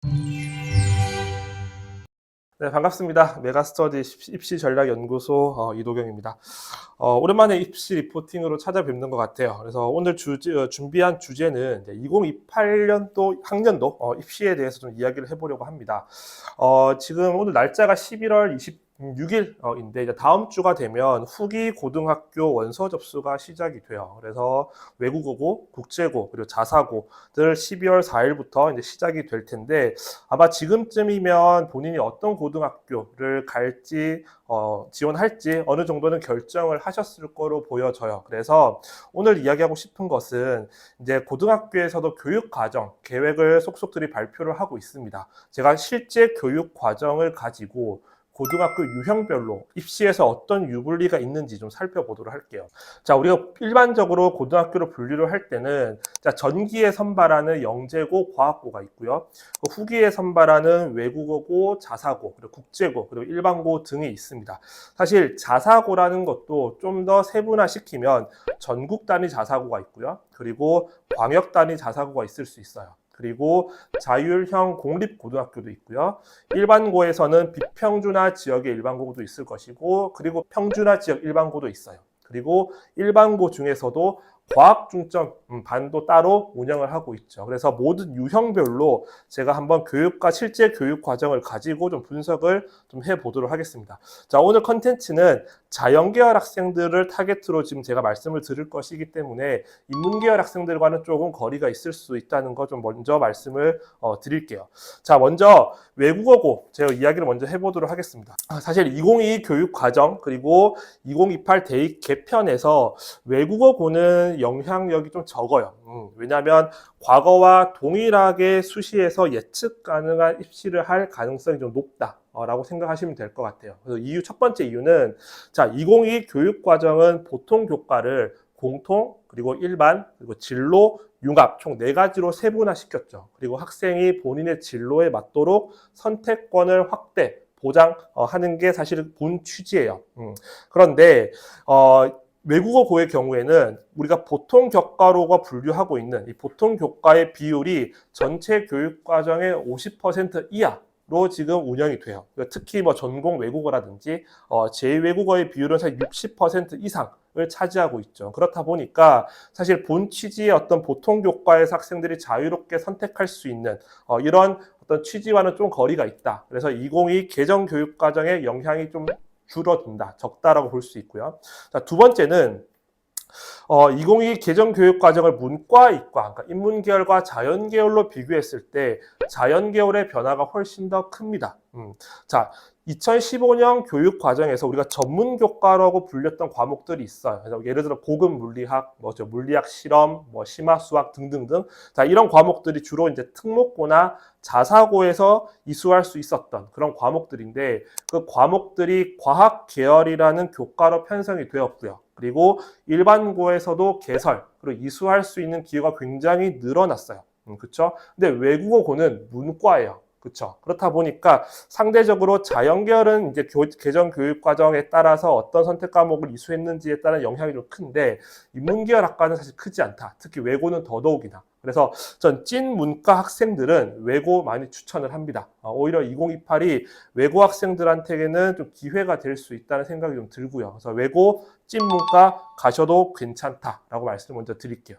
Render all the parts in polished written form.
네, 반갑습니다. 메가스터디 입시전략연구소 이도경입니다. 오랜만에 입시 리포팅으로 찾아뵙는 것 같아요. 그래서 오늘 준비한 주제는 2028년도 학년도 입시에 대해서 좀 이야기를 해보려고 합니다. 지금 오늘 날짜가 11월 26일인데 이제 다음 주가 되면 후기 고등학교 원서 접수가 시작이 돼요. 그래서 외국어고, 국제고, 그리고 자사고들 12월 4일부터 이제 시작이 될 텐데 아마 지금쯤이면 본인이 어떤 고등학교를 갈지 지원할지 어느 정도는 결정을 하셨을 거로 보여져요. 그래서 오늘 이야기하고 싶은 것은 이제 고등학교에서도 교육 과정 계획을 속속들이 발표를 하고 있습니다. 제가 실제 교육 과정을 가지고 고등학교 유형별로 입시에서 어떤 유불리가 있는지 좀 살펴보도록 할게요. 자, 우리가 일반적으로 고등학교를 분류를 할 때는 전기에 선발하는 영재고, 과학고가 있고요. 후기에 선발하는 외국어고, 자사고, 그리고 국제고, 그리고 일반고 등이 있습니다. 사실 자사고라는 것도 좀 더 세분화시키면 전국 단위 자사고가 있고요. 그리고 광역 단위 자사고가 있을 수 있어요. 그리고 자율형 공립고등학교도 있고요. 일반고에서는 비평준화 지역의 일반고도 있을 것이고, 그리고 평준화 지역 일반고도 있어요. 그리고 일반고 중에서도 과학 중점 반도 따로 운영을 하고 있죠. 그래서 모든 유형별로 제가 한번 교육과 실제 교육 과정을 가지고 좀 분석을 좀 해보도록 하겠습니다. 자, 오늘 컨텐츠는 자연계열 학생들을 타겟으로 지금 제가 말씀을 드릴 것이기 때문에 인문계열 학생들과는 조금 거리가 있을 수 있다는 거 좀 먼저 말씀을 드릴게요. 자, 먼저 외국어고 제가 이야기를 먼저 해보도록 하겠습니다. 사실 2022 교육 과정 그리고 2028 대입 개편에서 외국어고는 영향력이 좀 적어요. 왜냐하면 과거와 동일하게 수시에서 예측 가능한 입시를 할 가능성이 좀 높다라고 생각하시면 될 것 같아요. 그래서 첫 번째 이유는 자, 2022 교육 과정은 보통 교과를 공통, 그리고 일반, 그리고 진로, 융합 총 4가지로 세분화시켰죠. 그리고 학생이 본인의 진로에 맞도록 선택권을 확대, 보장하는 게 사실 본 취지예요. 그런데 외국어고의 경우에는 우리가 보통 교과로가 분류하고 있는 이 보통 교과의 비율이 전체 교육과정의 50% 이하로 지금 운영이 돼요. 특히 뭐 전공 외국어라든지 제2외국어의 비율은 사실 60% 이상을 차지하고 있죠. 그렇다 보니까 사실 본 취지의 어떤 보통 교과에서 학생들이 자유롭게 선택할 수 있는 이런 어떤 취지와는 좀 거리가 있다. 그래서 2022 개정 교육과정의 영향이 좀 줄어든다, 적다라고 볼 수 있고요. 자, 두 번째는 2022 개정 교육 과정을 문과, 이과, 그러니까 인문계열과 자연계열로 비교했을 때 자연계열의 변화가 훨씬 더 큽니다. 자, 2015년 교육 과정에서 우리가 전문 교과라고 불렸던 과목들이 있어요. 그래서 예를 들어 고급 물리학, 물리학 실험, 심화 수학 등등등. 자, 이런 과목들이 주로 이제 특목고나 자사고에서 이수할 수 있었던 그런 과목들인데 그 과목들이 과학 계열이라는 교과로 편성이 되었고요. 그리고 일반고에서도 개설, 그리고 이수할 수 있는 기회가 굉장히 늘어났어요. 그렇죠? 근데 외국어고는 문과예요. 그렇죠. 그렇다 보니까 상대적으로 자연계열은 이제 개정 교육 과정에 따라서 어떤 선택 과목을 이수했는지에 따른 영향이 좀 큰데 인문계열 학과는 사실 크지 않다. 특히 외고는 더더욱이나. 그래서 전 찐 문과 학생들은 외고 많이 추천을 합니다. 오히려 2028이 외고 학생들한테는 좀 기회가 될 수 있다는 생각이 좀 들고요. 그래서 외고 찐 문과 가셔도 괜찮다라고 말씀을 먼저 드릴게요.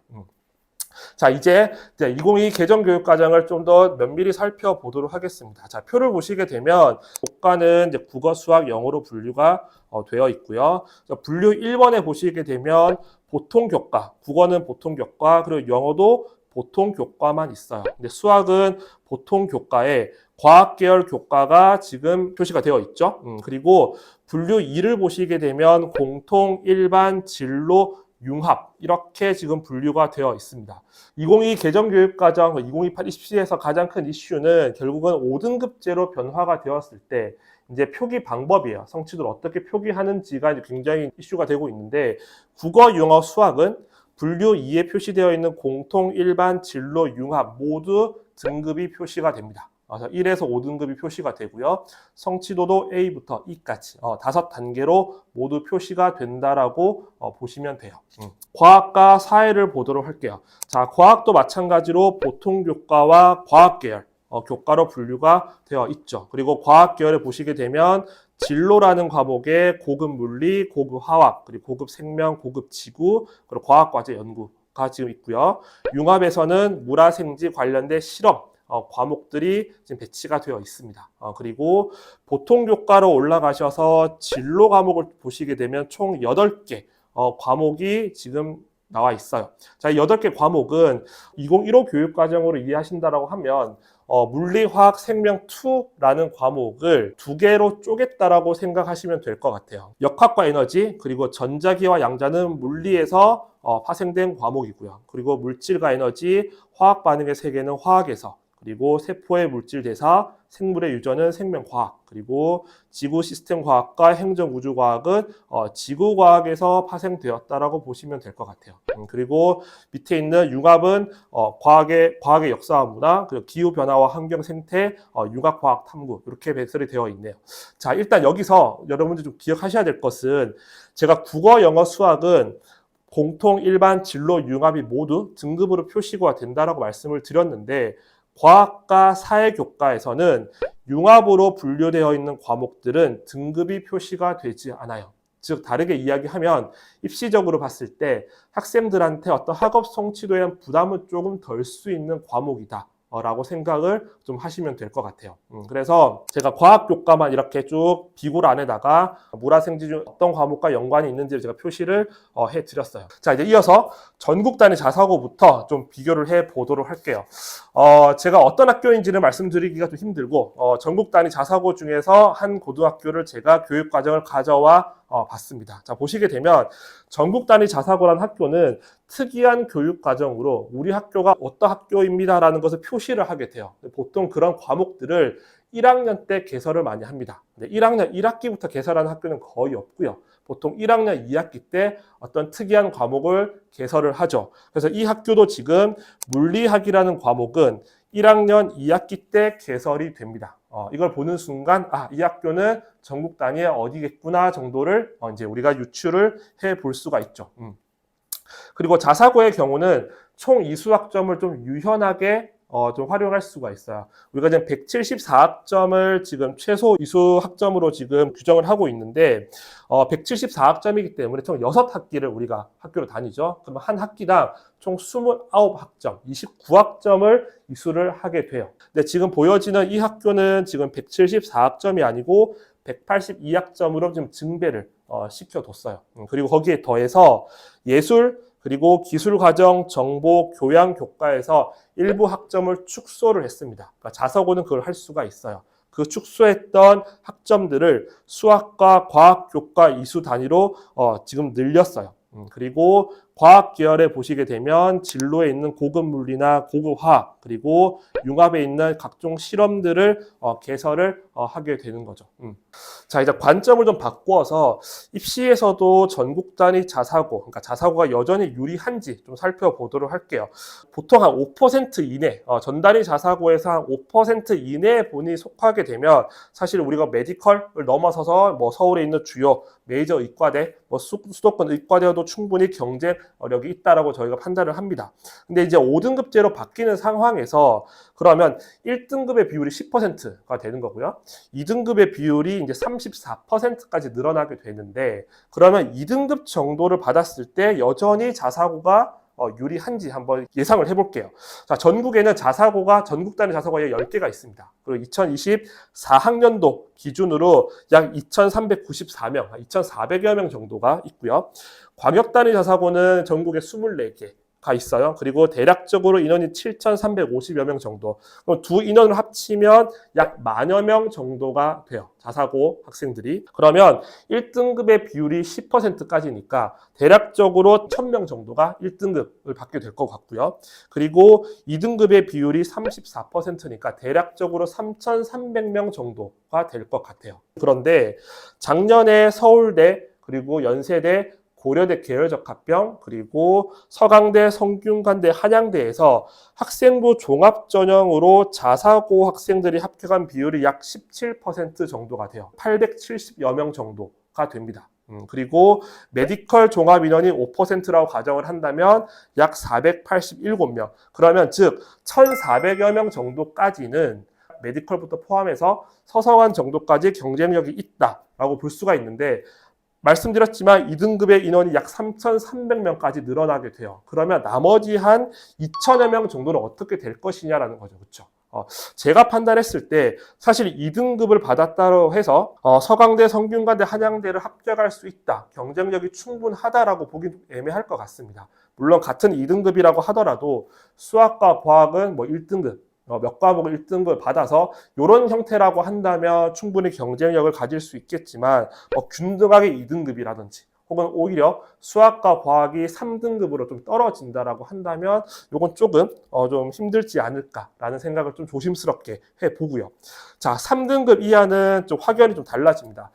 자, 이제 2022 개정 교육 과정을 좀 더 면밀히 살펴보도록 하겠습니다. 자, 표를 보시게 되면 교과는 이제 국어, 수학, 영어로 분류가 되어 있고요. 분류 1번에 보시게 되면 보통 교과, 국어는 보통 교과, 그리고 영어도 보통 교과만 있어요. 근데 수학은 보통 교과에 과학 계열 교과가 지금 표시가 되어 있죠. 그리고 분류 2를 보시게 되면 공통, 일반, 진로, 융합 이렇게 지금 분류가 되어 있습니다. 2022 개정교육과정 2028 입시에서 가장 큰 이슈는 결국은 5등급제로 변화가 되었을 때 이제 표기 방법이에요. 성취도를 어떻게 표기하는지가 이제 굉장히 이슈가 되고 있는데 국어, 영어, 수학은 분류 2에 표시되어 있는 공통, 일반, 진로, 융합 모두 등급이 표시가 됩니다. 그래서 1에서 5등급이 표시가 되고요. 성취도도 A부터 E까지 5단계로 모두 표시가 된다라고 보시면 돼요. 과학과 사회를 보도록 할게요. 자, 과학도 마찬가지로 보통 교과와 과학 계열 교과로 분류가 되어 있죠. 그리고 과학 계열에 보시게 되면 진로라는 과목에 고급 물리, 고급 화학, 그리고 고급 생명, 고급 지구, 그리고 과학과제 연구가 지금 있고요. 융합에서는 물화생지 관련된 실험 과목들이 지금 배치가 되어 있습니다. 그리고 보통 교과로 올라가셔서 진로 과목을 보시게 되면 총 8개 과목이 지금 나와 있어요. 자, 이 8개 과목은 2015 교육과정으로 이해하신다라고 하면 물리, 화학, 생명 2라는 과목을 2개로 쪼갰다라고 생각하시면 될 것 같아요. 역학과 에너지, 그리고 전자기와 양자는 물리에서 파생된 과목이고요. 그리고 물질과 에너지, 화학 반응의 세계는 화학에서, 그리고 세포의 물질 대사, 생물의 유전은 생명과학, 그리고 지구 시스템 과학과 행정 우주 과학은 지구 과학에서 파생되었다라고 보시면 될 것 같아요. 그리고 밑에 있는 융합은 과학의 역사와 문화, 그리고 기후 변화와 환경 생태, 융합 과학 탐구 이렇게 배설이 되어 있네요. 자, 일단 여기서 여러분들 좀 기억하셔야 될 것은 제가 국어, 영어, 수학은 공통, 일반, 진로, 융합이 모두 등급으로 표시가 된다라고 말씀을 드렸는데 과학과 사회교과에서는 융합으로 분류되어 있는 과목들은 등급이 표시가 되지 않아요. 즉 다르게 이야기하면 입시적으로 봤을 때 학생들한테 어떤 학업 성취도에 대한 부담은 조금 덜 수 있는 과목이다 라고 생각을 좀 하시면 될 것 같아요. 그래서 제가 과학 교과만 이렇게 쭉 비굴 안에다가 물화생지 중 어떤 과목과 연관이 있는지를 제가 표시를 해드렸어요. 자, 이제 이어서 전국 단위 자사고부터 좀 비교를 해 보도록 할게요. 제가 어떤 학교인지를 말씀드리기가 좀 힘들고 전국 단위 자사고 중에서 한 고등학교를 제가 교육과정을 가져와 봤습니다. 자, 보시게 되면 전국 단위 자사고라는 학교는 특이한 교육과정으로 우리 학교가 어떤 학교입니다라는 것을 표시를 하게 돼요. 보통 그런 과목들을 1학년 때 개설을 많이 합니다. 1학년 1학기부터 개설하는 학교는 거의 없고요. 보통 1학년 2학기 때 어떤 특이한 과목을 개설을 하죠. 그래서 이 학교도 지금 물리학이라는 과목은 1학년 2학기 때 개설이 됩니다. 이걸 보는 순간 이 학교는 전국 단위의 어디겠구나 정도를 이제 우리가 유추를 해 볼 수가 있죠. 그리고 자사고의 경우는 총 이수학점을 좀 유연하게 좀 활용할 수가 있어요. 우리가 지금 174학점을 지금 최소 이수학점으로 지금 규정을 하고 있는데 174학점이기 때문에 총 6학기를 우리가 학교로 다니죠. 그러면 한 학기당 총 29학점, 29학점을 이수를 하게 돼요. 근데 지금 보여지는 이 학교는 지금 174학점이 아니고 182학점으로 좀 증배를 시켜뒀어요. 그리고 거기에 더해서 예술, 그리고 기술과정, 정보, 교양, 교과에서 일부 학점을 축소를 했습니다. 그러니까 자사고는 그걸 할 수가 있어요. 그 축소했던 학점들을 수학과 과학, 교과, 이수 단위로 지금 늘렸어요. 그리고 과학 계열에 보시게 되면 진로에 있는 고급 물리나 고급 화학, 그리고 융합에 있는 각종 실험들을 개설을 하게 되는 거죠. 자, 이제 관점을 좀 바꾸어서 입시에서도 전국 단위 자사고, 그러니까 자사고가 여전히 유리한지 좀 살펴보도록 할게요. 보통 한 5% 이내, 전 단위 자사고에서 한 5% 이내에 본인이 속하게 되면 사실 우리가 메디컬을 넘어서서 뭐 서울에 있는 주요 메이저 의과대, 뭐 수도권 의과대여도 충분히 경쟁력이 있다라고 저희가 판단을 합니다. 근데 이제 5등급제로 바뀌는 상황에서 그러면 1등급의 비율이 10%가 되는 거고요. 2등급의 비율이 이제 34%까지 늘어나게 되는데 그러면 2등급 정도를 받았을 때 여전히 자사고가 유리한지 한번 예상을 해볼게요. 자, 전국에는 전국 단위 자사고가 10개가 있습니다. 그리고 2024학년도 기준으로 약 2,394명, 2,400여 명 정도가 있고요. 광역 단위 자사고는 전국에 24개가 있어요. 그리고 대략적으로 인원이 7,350여 명 정도. 그럼 두 인원을 합치면 약 10,000여 명 정도가 돼요. 자사고 학생들이. 그러면 1등급의 비율이 10%까지니까 대략적으로 1,000명 정도가 1등급을 받게 될 것 같고요. 그리고 2등급의 비율이 34%니까 대략적으로 3,300명 정도가 될 것 같아요. 그런데 작년에 서울대 그리고 연세대 고려대 계열적 합병, 그리고 서강대, 성균관대, 한양대에서 학생부 종합 전형으로 자사고 학생들이 합격한 비율이 약 17% 정도가 돼요. 870여 명 정도가 됩니다. 그리고 메디컬 종합 인원이 5%라고 가정을 한다면 약 487명. 그러면 즉 1,400여 명 정도까지는 메디컬부터 포함해서 서성한 정도까지 경쟁력이 있다라고 볼 수가 있는데 말씀드렸지만 2등급의 인원이 약 3,300명까지 늘어나게 돼요. 그러면 나머지 한 2,000여 명 정도는 어떻게 될 것이냐라는 거죠. 그렇죠? 제가 판단했을 때 사실 2등급을 받았다고 해서 서강대, 성균관대, 한양대를 합격할 수 있다. 경쟁력이 충분하다라고 보긴 애매할 것 같습니다. 물론 같은 2등급이라고 하더라도 수학과 과학은 뭐 1등급, 몇 과목을 1등급을 받아서 이런 형태라고 한다면 충분히 경쟁력을 가질 수 있겠지만 균등하게 2등급이라든지 혹은 오히려 수학과 과학이 3등급으로 좀 떨어진다라고 한다면 이건 조금 좀 힘들지 않을까라는 생각을 좀 조심스럽게 해보고요. 자, 3등급 이하는 좀 확연히 좀 달라집니다.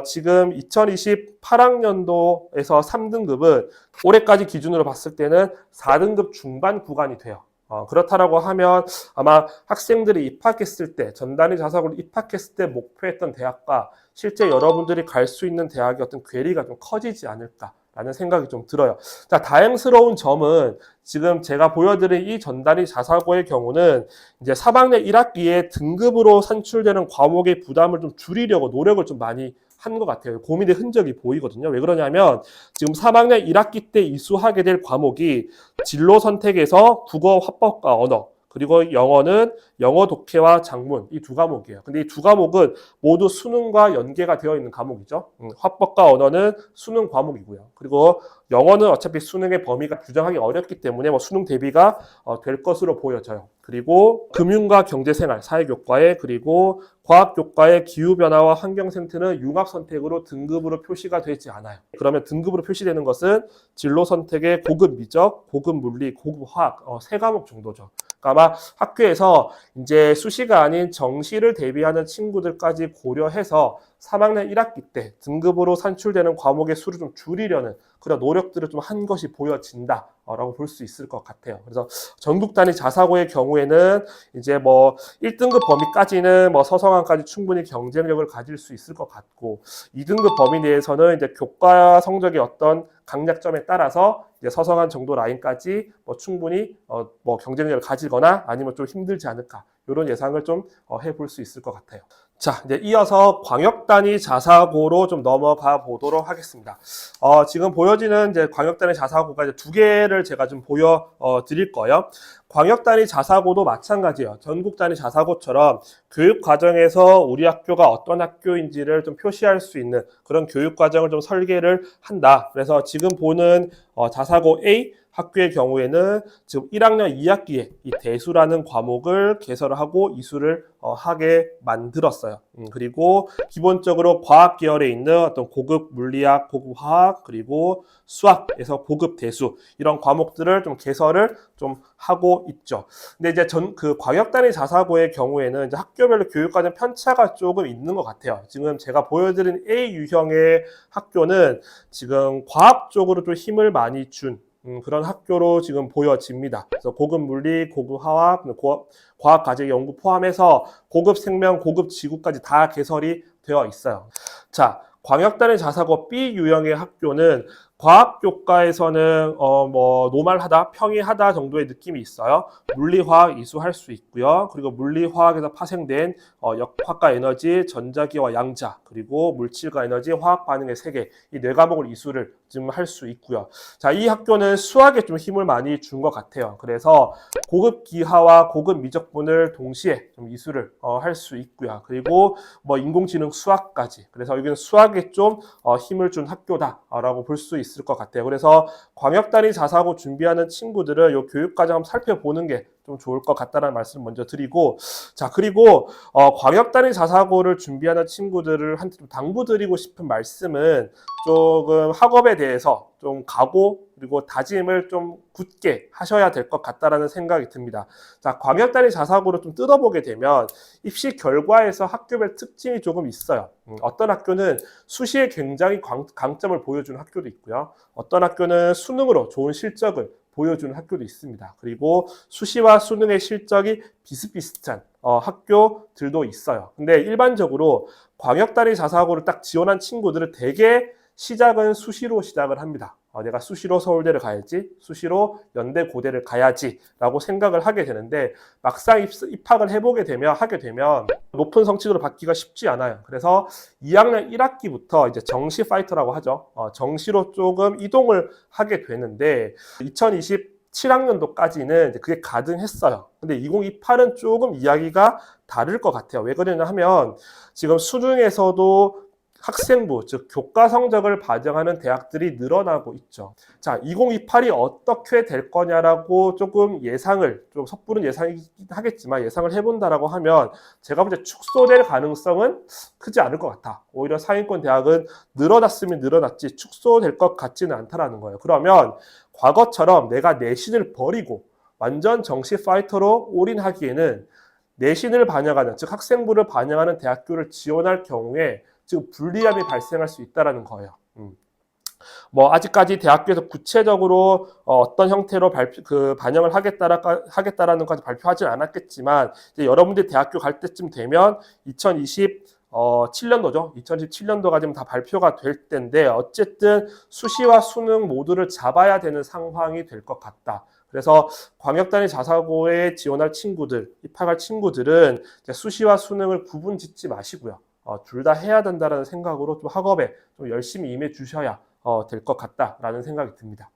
지금 2028학년도에서 3등급은 올해까지 기준으로 봤을 때는 4등급 중반 구간이 돼요. 그렇다라고 하면 아마 학생들이 입학했을 때, 전단위 자사고로 입학했을 때 목표했던 대학과 실제 여러분들이 갈 수 있는 대학의 어떤 괴리가 좀 커지지 않을까라는 생각이 좀 들어요. 자, 다행스러운 점은 지금 제가 보여드린 이 전단위 자사고의 경우는 이제 3학년 1학기에 등급으로 산출되는 과목의 부담을 좀 줄이려고 노력을 좀 많이 한 것 같아요. 고민의 흔적이 보이거든요. 왜 그러냐면 지금 3학년 1학기 때 이수하게 될 과목이 진로 선택에서 국어, 화법과 언어, 그리고 영어는 영어 독해와 작문 이 두 과목이에요. 근데 이 두 과목은 모두 수능과 연계가 되어 있는 과목이죠. 화법과 언어는 수능 과목이고요. 그리고 영어는 어차피 수능의 범위가 규정하기 어렵기 때문에 뭐 수능 대비가 될 것으로 보여져요. 그리고 금융과 경제생활, 사회교과에 그리고 과학교과의 기후변화와 환경생태는 융합선택으로 등급으로 표시가 되지 않아요. 그러면 등급으로 표시되는 것은 진로 선택의 고급 미적, 고급 물리, 고급 화학 세 과목 정도죠. 그러니까 아마 학교에서 이제 수시가 아닌 정시를 대비하는 친구들까지 고려해서 3학년 1학기 때 등급으로 산출되는 과목의 수를 좀 줄이려는 그런 노력들을 좀 한 것이 보여진다라고 볼 수 있을 것 같아요. 그래서 전국 단위 자사고의 경우에는 이제 뭐 1등급 범위까지는 뭐 서성한까지 충분히 경쟁력을 가질 수 있을 것 같고 2등급 범위 내에서는 이제 교과 성적의 어떤 강약점에 따라서 이제 서성한 정도 라인까지 뭐 충분히 뭐 경쟁력을 가지거나 아니면 좀 힘들지 않을까 이런 예상을 좀 해볼 수 있을 것 같아요. 자, 이제 이어서 광역 단위 자사고로 좀 넘어가 보도록 하겠습니다. 지금 보여지는 이제 광역 단위 자사고가 이제 두 개를 제가 좀 보여 드릴 거예요. 광역 단위 자사고도 마찬가지예요. 전국 단위 자사고처럼 교육 과정에서 우리 학교가 어떤 학교인지를 좀 표시할 수 있는 그런 교육 과정을 좀 설계를 한다. 그래서 지금 보는 자사고 A 학교의 경우에는 지금 1학년 2학기에 이 대수라는 과목을 개설을 하고 이수를 하게 만들었어요. 그리고 기본적으로 과학 계열에 있는 어떤 고급 물리학, 고급 화학, 그리고 수학에서 고급 대수 이런 과목들을 좀 개설을 좀 하고 있죠. 근데 이제 그 광역 단위 자사고의 경우에는 이제 학교별로 교육과정 편차가 조금 있는 것 같아요. 지금 제가 보여드린 A 유형의 학교는 지금 과학 쪽으로 좀 힘을 많이 준 그런 학교로 지금 보여집니다. 그래서 고급 물리, 고급 화학, 과학과제 연구 포함해서 고급 생명, 고급 지구까지 다 개설이 되어 있어요. 자, 광역단위 자사고 B 유형의 학교는 과학교과에서는 뭐 노말하다, 평이하다 정도의 느낌이 있어요. 물리화학 이수할 수 있고요. 그리고 물리화학에서 파생된 역학과 에너지, 전자기와 양자, 그리고 물질과 에너지, 화학 반응의 세계 이 네 과목을 이수를 지금 할 수 있고요. 자, 이 학교는 수학에 좀 힘을 많이 준 것 같아요. 그래서 고급 기하와 고급 미적분을 동시에 좀 이수를 할 수 있고요. 그리고 뭐 인공지능 수학까지. 그래서 여기는 수학에 좀 힘을 준 학교다라고 볼 수 있을 것 같아요. 그래서 광역단위 자사고 준비하는 친구들은 이 교육과정 한번 살펴보는 게 좀 좋을 것 같다는 말씀을 먼저 드리고, 자, 그리고 광역단위 자사고를 준비하는 친구들한테 좀 당부드리고 싶은 말씀은 조금 학업에 대해서 좀 각오 그리고 다짐을 좀 굳게 하셔야 될 것 같다라는 생각이 듭니다. 자, 광역단위 자사고를 좀 뜯어보게 되면 입시 결과에서 학교별 특징이 조금 있어요. 어떤 학교는 수시에 굉장히 강점을 보여주는 학교도 있고요. 어떤 학교는 수능으로 좋은 실적을 보여주는 학교도 있습니다. 그리고 수시와 수능의 실적이 비슷비슷한 학교들도 있어요. 근데 일반적으로 광역단위 자사고를 딱 지원한 친구들은 대개 시작은 수시로 시작을 합니다. 내가 수시로 서울대를 가야지, 수시로 연대 고대를 가야지라고 생각을 하게 되는데 막상 입학을 해보게 되면 하게 되면 높은 성취도를 받기가 쉽지 않아요. 그래서 2학년 1학기부터 이제 정시 파이터라고 하죠. 정시로 조금 이동을 하게 되는데 2027학년도까지는 그게 가능했어요. 근데 2028은 조금 이야기가 다를 것 같아요. 왜 그러냐 하면 지금 수능에서도 학생부, 즉 교과 성적을 반영하는 대학들이 늘어나고 있죠. 자, 2028이 어떻게 될 거냐라고 조금 예상을, 좀 섣부른 예상이긴 하겠지만 예상을 해본다라고 하면 제가 볼 때 축소될 가능성은 크지 않을 것 같아. 오히려 상위권 대학은 늘어났으면 늘어났지 축소될 것 같지는 않다라는 거예요. 그러면 과거처럼 내가 내신을 버리고 완전 정시 파이터로 올인하기에는 내신을 반영하는, 즉 학생부를 반영하는 대학교를 지원할 경우에 지금 불리함이 발생할 수 있다는 거예요. 뭐 아직까지 대학교에서 구체적으로 어떤 형태로 반영을 하겠다라는 것까지 발표하지는 않았겠지만 이제 여러분들이 대학교 갈 때쯤 되면 2027년도죠. 2017년도가 지금 다 발표가 될 텐데 어쨌든 수시와 수능 모두를 잡아야 되는 상황이 될 것 같다. 그래서 광역단위 자사고에 지원할 친구들, 입학할 친구들은 수시와 수능을 구분짓지 마시고요. 둘 다 해야 된다는 생각으로 좀 학업에 좀 열심히 임해 주셔야 될 것 같다라는 생각이 듭니다.